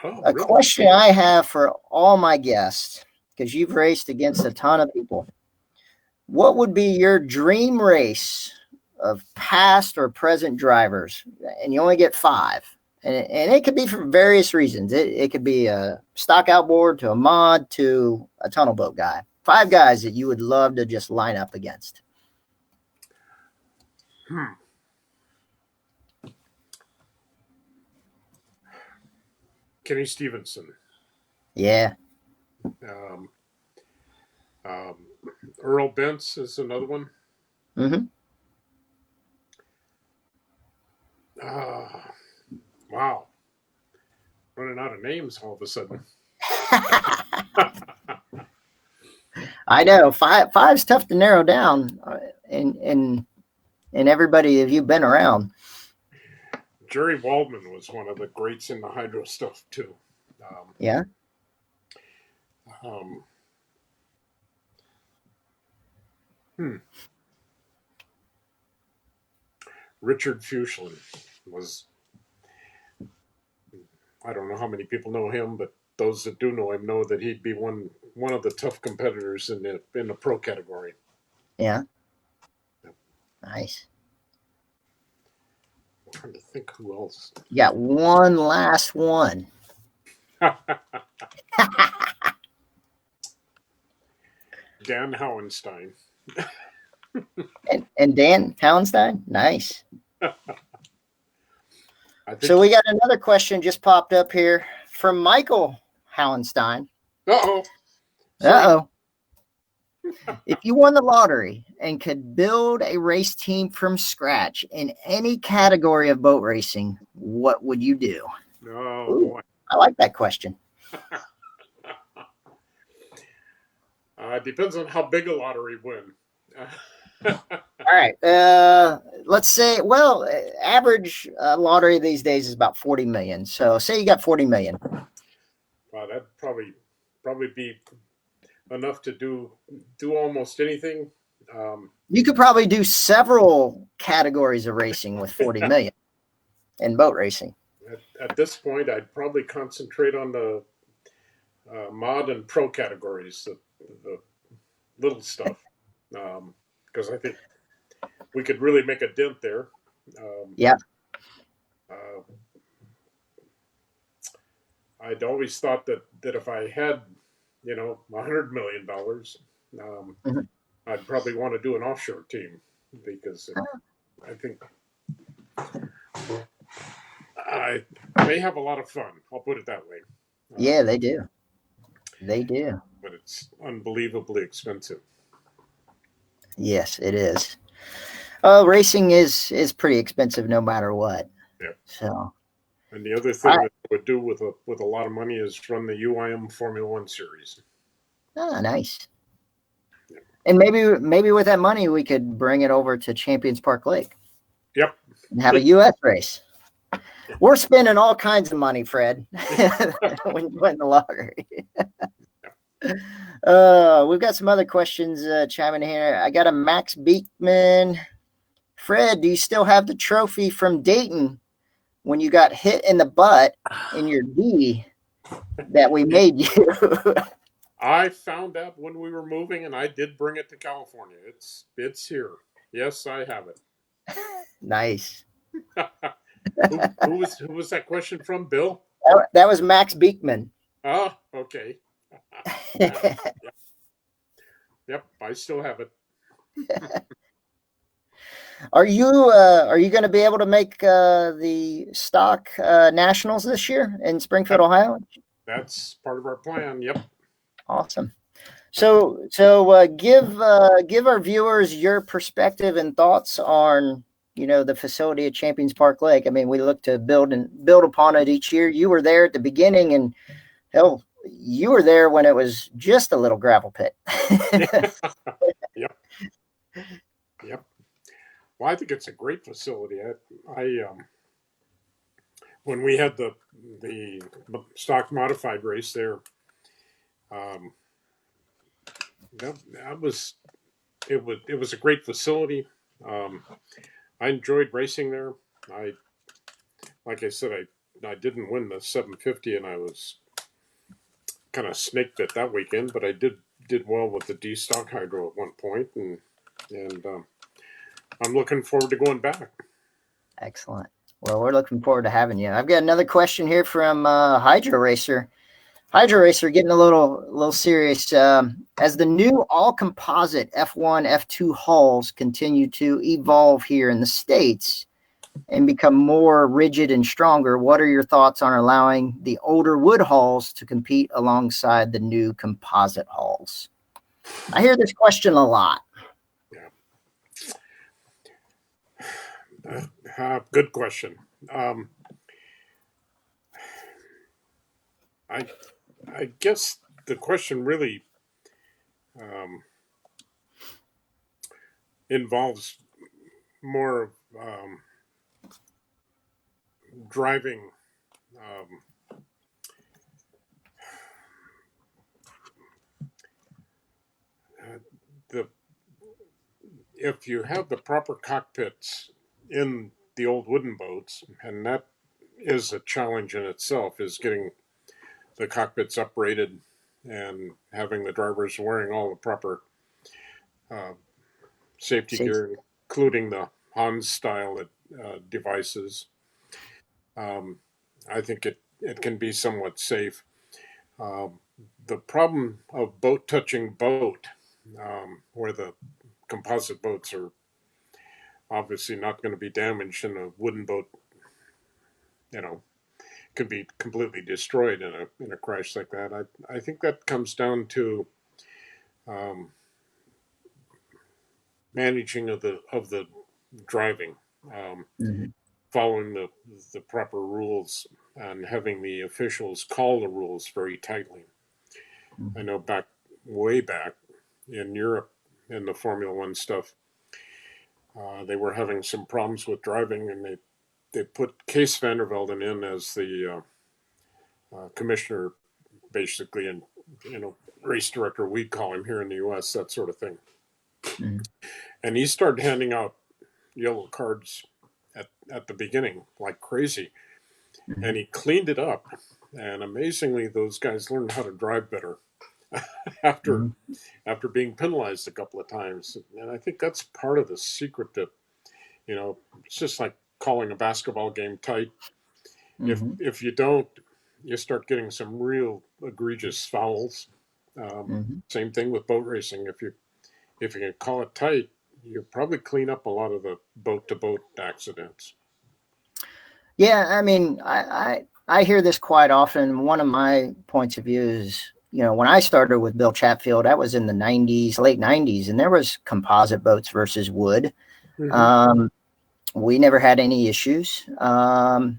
Oh, A really? question I have for all my guests, because you've raced against a ton of people. What would be your dream race of past or present drivers? And you only get 5. And it could be for various reasons. It could be a stock outboard to a mod to a tunnel boat guy. 5 guys that you would love to just line up against. Kenny Stevenson. Yeah. Earl Bentz is another one. Mm-hmm. Wow. Running out of names all of a sudden. I know. Five's tough to narrow down in everybody that you've been around. Jerry Waldman was one of the greats in the hydro stuff too. Yeah. Richard Fuchslin was, I don't know how many people know him, but those that do know him know that he'd be one of the tough competitors in the pro category. Yeah. Nice. I'm trying to think who else. You got one last one. Dan Hauenstein. and Dan Hauenstein? Nice. So we got another question just popped up here from Michael Hauenstein. Uh-oh. If you won the lottery and could build a race team from scratch in any category of boat racing, what would you do? Oh, boy. I like that question. Depends on how big a lottery win. All right. Let's say, average lottery these days is about 40 million. So say you got 40 million. Wow, that'd probably be enough to do almost anything. You could probably do several categories of racing with 40 million in boat racing. At this point, I'd probably concentrate on the mod and pro categories, the little stuff, because I think we could really make a dent there. Yeah. I'd always thought that if I had, $100 million, I'd probably want to do an offshore team because I think they have a lot of fun. I'll put it that way. Yeah, they do. They do. But it's unbelievably expensive. Yes, it is. Racing is pretty expensive no matter what. Yeah. So. And the other thing that I would do with a lot of money is run the UIM Formula One series. Ah, nice. Yeah. And maybe with that money we could bring it over to Champions Park Lake. Yep. And have a U.S. race. We're spending all kinds of money, Fred, when you win the lottery. We've got some other questions chiming in here. I got a Max Beekman. Fred, do you still have the trophy from Dayton when you got hit in the butt in your D that we made you? I found out when we were moving, and I did bring it to California. It's here. Yes, I have it. Nice. Who was that question from, Bill? That was Max Beekman. Oh, okay. Yep, I still have it. Are you going to be able to make the stock nationals this year in Springfield, Ohio? That's part of our plan. Yep. Awesome. So give our viewers your perspective and thoughts on the facility at Champions Park Lake. I mean, we look to build upon it each year. You were there at the beginning, and hell, you were there when it was just a little gravel pit. Yep. Well, I think it's a great facility. When we had the stock modified race there, um, that was it was a great facility. Um, I enjoyed racing there. I like I said, I didn't win the 750, and I was kind of snake bit that weekend, but I did well with the D stock hydro at one point, and I'm looking forward to going back. Excellent. Well, we're looking forward to having you. I've got another question here from Hydro Racer. Hydro Racer getting a little serious. As the new all composite F1, F2 hulls continue to evolve here in the States and become more rigid and stronger, what are your thoughts on allowing the older wood hulls to compete alongside the new composite hulls? I hear this question a lot. Good question. I I guess the question really um, involves more driving. Um, the If you have the proper cockpits in the old wooden boats, and that is a challenge in itself, is getting the cockpits uprated and having the drivers wearing all the proper uh, safety gear, including the Hans style devices. Um, I think it can be somewhat safe. Um, the problem of boat touching boat, where the composite boats are obviously not going to be damaged, and a wooden boat, you know, could be completely destroyed in a crash like that. I think that comes down to um, managing of the driving, Mm-hmm. following the proper rules, and having the officials call the rules very tightly. I know way back in Europe in the Formula One stuff, they were having some problems with driving, and they put Case Vandervelden in as the commissioner, basically, and race director, we call him here in the U.S., that sort of thing. Mm-hmm. And he started handing out yellow cards at the beginning like crazy, Mm-hmm. and he cleaned it up. And amazingly, those guys learned how to drive better after Mm-hmm. after being penalized a couple of times. And I think that's part of the secret to, it's just like calling a basketball game tight. Mm-hmm. If you don't, you start getting some real egregious fouls. Mm-hmm. Same thing with boat racing. If you can call it tight, you probably clean up a lot of the boat to boat accidents. Yeah, I mean, I hear this quite often. One of my points of view is, when I started with Bill Chatfield, that was in the '90s, late '90s, and there was composite boats versus wood. Mm-hmm. Um, we never had any issues. But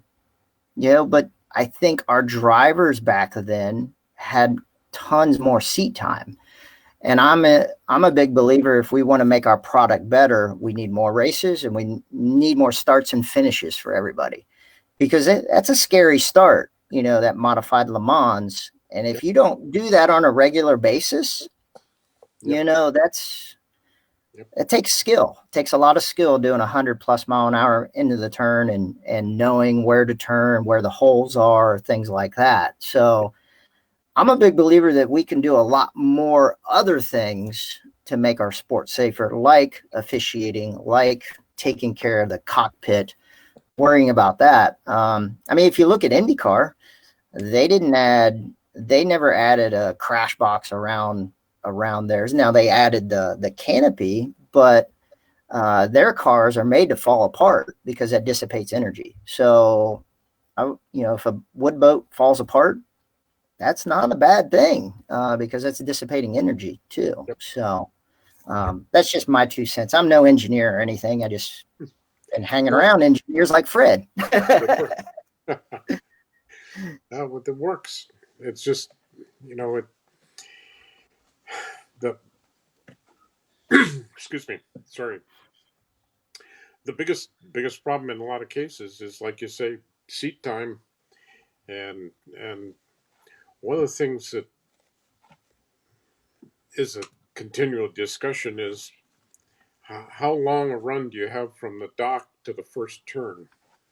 I think our drivers back then had tons more seat time. And I'm a big believer, if we want to make our product better, we need more races and we need more starts and finishes for everybody, because that's a scary start, that modified Le Mans. And if Yep. you don't do that on a regular basis, Yep. that's Yep. it takes skill. It takes a lot of skill doing 100+ mile an hour into the turn and knowing where to turn, where the holes are, things like that. So I'm a big believer that we can do a lot more other things to make our sport safer, like officiating, like taking care of the cockpit, worrying about that. I mean, if you look at IndyCar, they never added a crash box around theirs. Now they added the canopy, but their cars are made to fall apart because that dissipates energy. So, if a wood boat falls apart, that's not a bad thing, because that's dissipating energy too. Yep. So that's just my 2 cents. I'm no engineer or anything. I just been hanging Well, around engineers like Fred. it works. It's just, it the excuse me, sorry. the biggest problem in a lot of cases is, like you say, seat time, and one of the things that is a continual discussion is how long a run do you have from the dock to the first turn,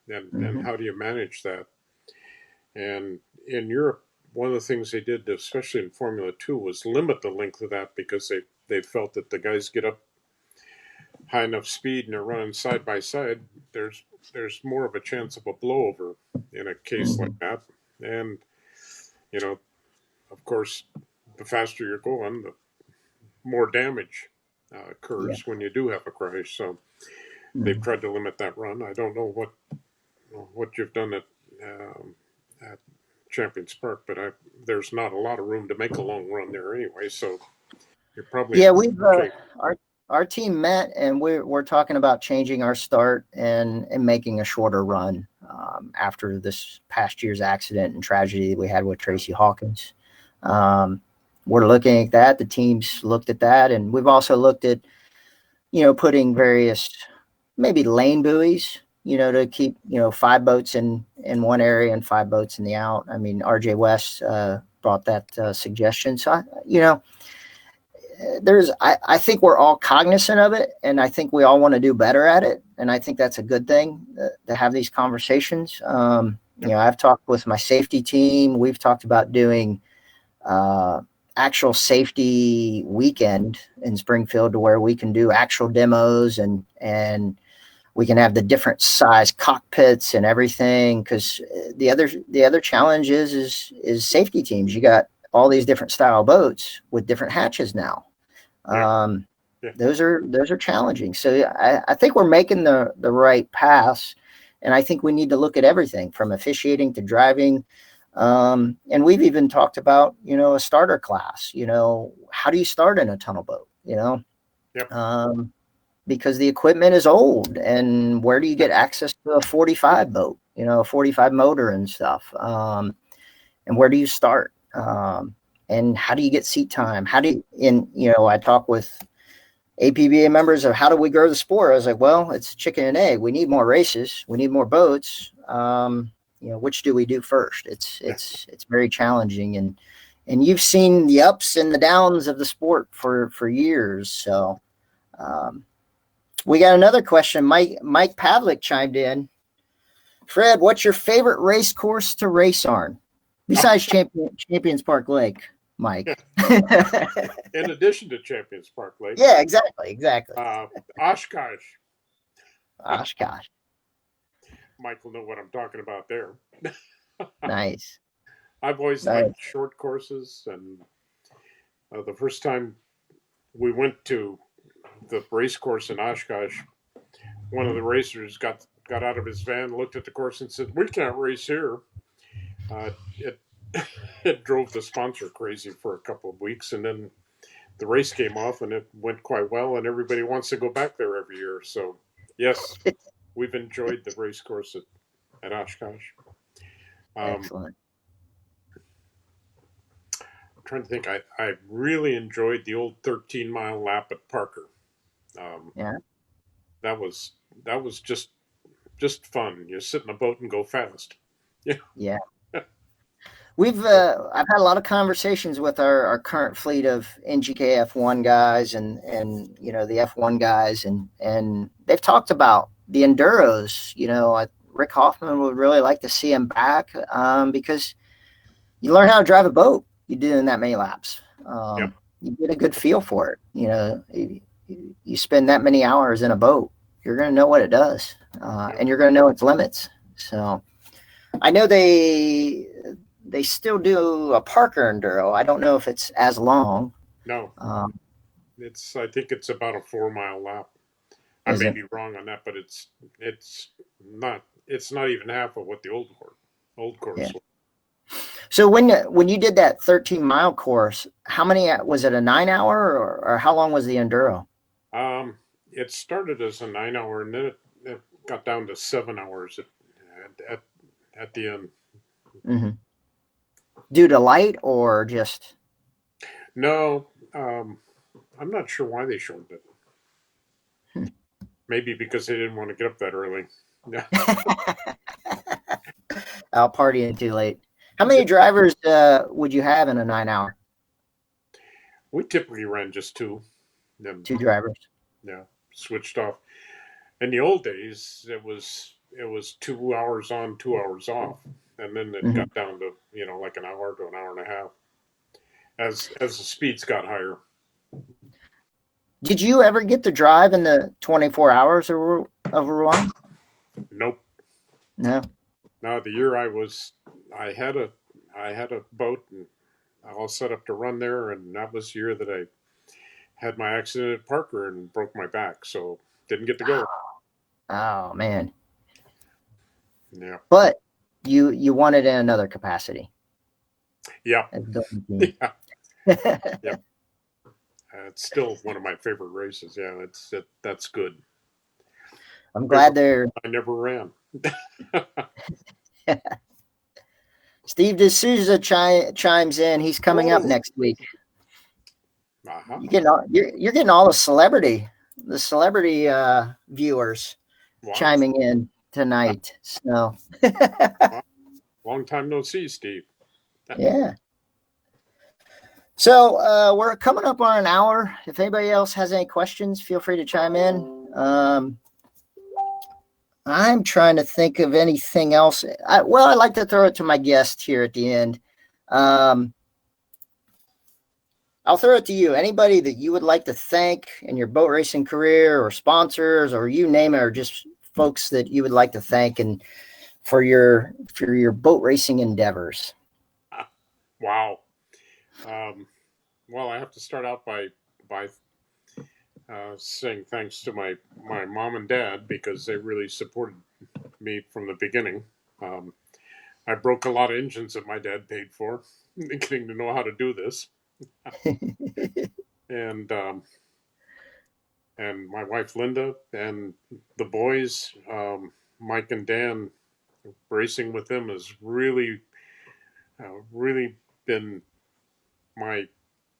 and Mm-hmm. how do you manage that? And in Europe, one of the things they did, especially in Formula 2, was limit the length of that because they felt that the guys get up high enough speed and they're running side by side, there's more of a chance of a blowover in a case Mm-hmm. like that. And you know, of course, the faster you're going, the more damage Yeah. occurs when you do have a crash. So they've Mm-hmm. tried to limit that run. I don't know what you've done at Champions Park, but there's not a lot of room to make a long run there anyway. So you're probably in Yeah, pretty we've good shape. our team met, and we're talking about changing our start and making a shorter run after this past year's accident and tragedy we had with Tracy Hawkins. Um, we're looking at that. The teams looked at that, and we've also looked at putting various maybe lane buoys, to keep 5 boats in one area and 5 boats in the out. I mean, RJ West brought that suggestion, so I think we're all cognizant of it, and I think we all want to do better at it, and I think that's a good thing to have these conversations. Yep. I've talked with my safety team. We've talked about doing uh, actual safety weekend in Springfield to where we can do actual demos and we can have the different size cockpits and everything. Because the other challenge is safety teams. You got all these different style boats with different hatches now. Yeah. Um, Yeah. those are challenging. So I think we're making the right pass, and I think we need to look at everything from officiating to driving. And we've even talked about a starter class. How do you start in a tunnel boat? Yep. Because the equipment is old, and where do you get access to a 45 boat? A 45 motor and stuff. And where do you start? And how do you get seat time? How do you, I talk with APBA members of how do we grow the sport? I was like, well, it's chicken and egg. We need more races. We need more boats. Which do we do first? It's very challenging, and you've seen the ups and the downs of the sport for years. So we got another question. Mike Pavlik chimed in. Fred, what's your favorite race course to race on? Besides Champions Park Lake, Mike. In addition to Champions Park Lake, Yeah, exactly. Oshkosh. Oshkosh. Mike will know what I'm talking about there. Nice. I've always Nice. liked short courses, and the first time we went to the race course in Oshkosh, one of the racers got out of his van, looked at the course, and said, "We can't race here." It it drove the sponsor crazy for a couple of weeks, and then the race came off, and it went quite well, and everybody wants to go back there every year. So, yes, we've enjoyed the race course at Oshkosh. Excellent. I'm trying to think. I really enjoyed the old 13-mile lap at Parker. Um, Yeah. that was just fun. You sit in a boat and go fast. Yeah. Yeah. I've had a lot of conversations with our current fleet of NGK F1 guys and the F1 guys, and they've talked about the enduros. Rick Hoffman would really like to see him back because you learn how to drive a boat. You do in that many laps. Yep. You get a good feel for it. You spend that many hours in a boat, you're going to know what it does, Yep. and you're going to know its limits. So I know they still do a Parker Enduro. I don't know if it's as long. No, I think it's about a 4-mile lap. I Is may it? be wrong on that, but it's not even half of what the old course Yeah. was. So when you did that 13-mile course, how many was it? A 9 hour or how long was the Enduro? It started as a 9 hour, and then it got down to 7 hours at, at the end. Mm-hmm. Due to light or just? No, I'm not sure why they shortened it. Hmm. Maybe because they didn't want to get up that early. Yeah. Out partying too late. How many drivers would you have in a 9-hour? We typically ran just two. Then, 2 drivers. yeah, switched off. In the old days, it was 2 hours on, 2 hours off, and then it got down to like an hour to an hour and a half as the speeds got higher. Did you ever get to drive in the 24 hours of Rouen? Nope. No. Now the year I had a boat and all set up to run there, and that was the year that I had my accident at Parker and broke my back, so didn't get to go. Oh man. Yeah. But you won it in another capacity. Yeah. Yeah. Yeah. It's still one of my favorite races. Yeah, that's good. I'm glad I never ran. Steve D'Souza chimes in. He's coming up next week. Uh-huh. You're getting all the celebrity viewers chiming in tonight. So long time no see, Steve. Yeah. So we're coming up on an hour. If anybody else has any questions, feel free to chime in. I'm trying to think of anything else. I'd like to throw it to my guest here at the end. I'll throw it to you. Anybody that you would like to thank in your boat racing career, or sponsors, or you name it, or just folks that you would like to thank and for your boat racing endeavors. Wow. Well, I have to start out by saying thanks to my mom and dad, because they really supported me from the beginning. I broke a lot of engines that my dad paid for, getting to know how to do this. And my wife Linda and the boys, Mike and Dan, racing with them has really been my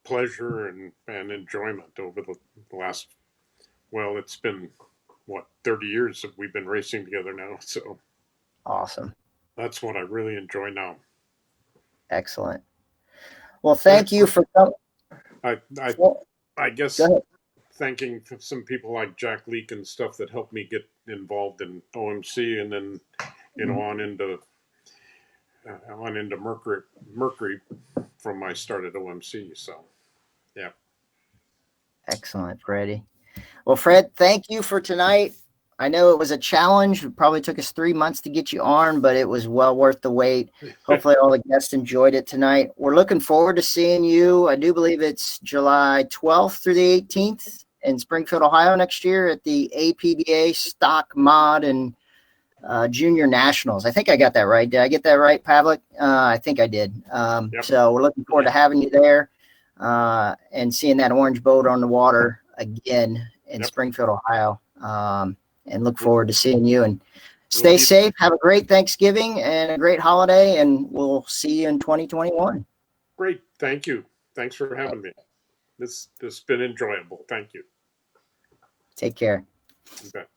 pleasure and enjoyment over the last, it's been 30 years that we've been racing together now. So awesome. That's what I really enjoy now. Excellent. Well, thank you for coming. I guess thanking some people like Jack Leake and stuff that helped me get involved in OMC, and then on into Mercury from my start at OMC. So yeah. Excellent, Freddie. Well, Fred, thank you for tonight. I know it was a challenge. It probably took us 3 months to get you on, but it was well worth the wait. Hopefully all the guests enjoyed it tonight. We're looking forward to seeing you. I do believe it's July 12th through the 18th in Springfield, Ohio next year at the APBA Stock Mod and Junior Nationals. I think I got that right. Did I get that right, Pavlik? I think I did. Yep. So we're looking forward to having you there and seeing that orange boat on the water again in Springfield, Ohio. And look forward to seeing you, and stay safe. Have a great Thanksgiving and a great holiday, and we'll see you in 2021. Great. Thank you. Thanks for having me. This has been enjoyable. Thank you. Take care. You bet.